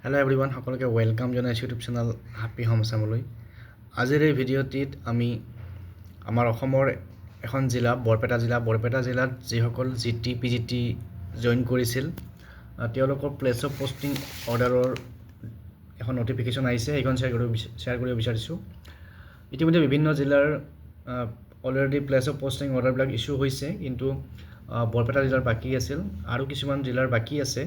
Hello' everyone, সকলোকে welcome জনাইছোঁ YouTube channel happy home আছামলৈ। আজিৰ এই ভিডিঅ'টিত আমি আমাৰ অসমৰ এখন জিলা বৰপেটা জিলাত যিসকল GT/PGT জইন কৰিছিল তেওঁলোকৰ প্লেচ অফ পষ্টিং অৰ্ডাৰৰ এখন নটিফিকেশ্যন আহিছে, সেইখন শ্বেয়াৰ কৰিব বিচাৰিছোঁ। ইতিমধ্যে বিভিন্ন জিলাৰ অলৰেডি প্লেচ অফ পষ্টিং অৰ্ডাৰবিলাক ইছ্যু হৈছে, কিন্তু বৰপেটা জিলাৰ বাকী আছিল আৰু কিছুমান জিলাৰ বাকী আছে।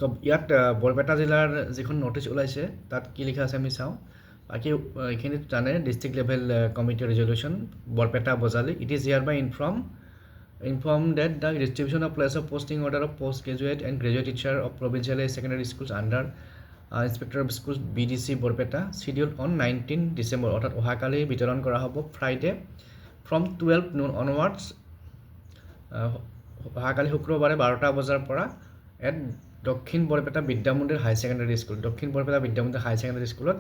তো ইয়াত বৰপেটা জিলাৰ যিখন নটিচ ওলাইছে তাত কি লিখা আছে আমি চাওঁ। বাকী এইখিনিত জানে district level committee resolution Barpeta Bajali it is hereby inform that the distribution of place of posting order of post graduate and graduate teacher of provincial secondary schools under inspector of schools BDC Barpeta schedule on 19 December, অৰ্থাৎ অহাকালি বিতৰণ কৰা হ'ব Friday from 12 noon onwards. অহাকালি শুক্ৰবাৰে 12টা বজাৰ পৰা at দক্ষিণ বৰপেটা বিদ্যামন্দিৰ হাই ছেকেণ্ডাৰী স্কুল, দক্ষিণ বৰপেটা বিদ্যামন্দিৰ হাই ছেকেণ্ডাৰী স্কুলত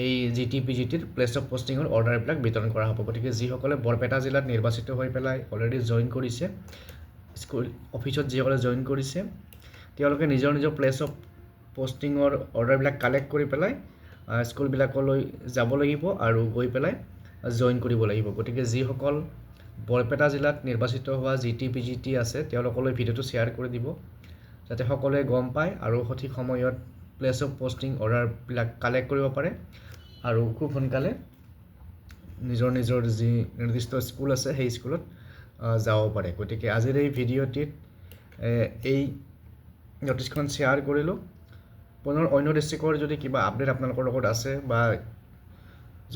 এই GT/PGTৰ প্লেচ অফ পষ্টিঙৰ অৰ্ডাৰবিলাক বিতৰণ কৰা হ'ব। গতিকে যিসকলে বৰপেটা জিলাত নিৰ্বাচিত হৈ পেলাই অলৰেডি জইন কৰিছে, স্কুল অফিচত যিসকলে জইন কৰিছে তেওঁলোকে নিজৰ প্লেচ অফ পষ্টিঙৰ অৰ্ডাৰবিলাক কালেক্ট কৰি পেলাই স্কুলবিলাকলৈ যাব লাগিব আৰু গৈ পেলাই জইন কৰিব লাগিব। গতিকে যিসকল বৰপেটা জিলাত নিৰ্বাচিত হোৱা GT/PGT আছে তেওঁলোকলৈ ভিডিঅ'টো শ্বেয়াৰ কৰি দিব, যাতে সকলোৱে গম পায় আৰু সঠিক সময়ত প্লেচ অফ পষ্টিং অৰ্ডাৰবিলাক কালেক্ট কৰিব পাৰে আৰু খুব সোনকালে নিজৰ যি নিৰ্দিষ্ট স্কুল আছে সেই স্কুলত যাব পাৰে। গতিকে আজিৰ এই ভিডিঅ'টিত এই নটিচখন শ্বেয়াৰ কৰিলোঁ। পুনৰ অন্য ডিষ্ট্ৰিক্টৰ যদি কিবা আপডেট আপোনালোকৰ লগত আছে বা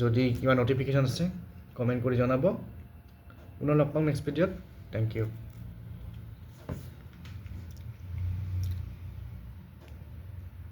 যদি কিবা নটিফিকেশ্যন আছে কমেণ্ট কৰি জনাব। পুনৰ লগ পাম নেক্সট ভিডিঅ'ত। Thank U.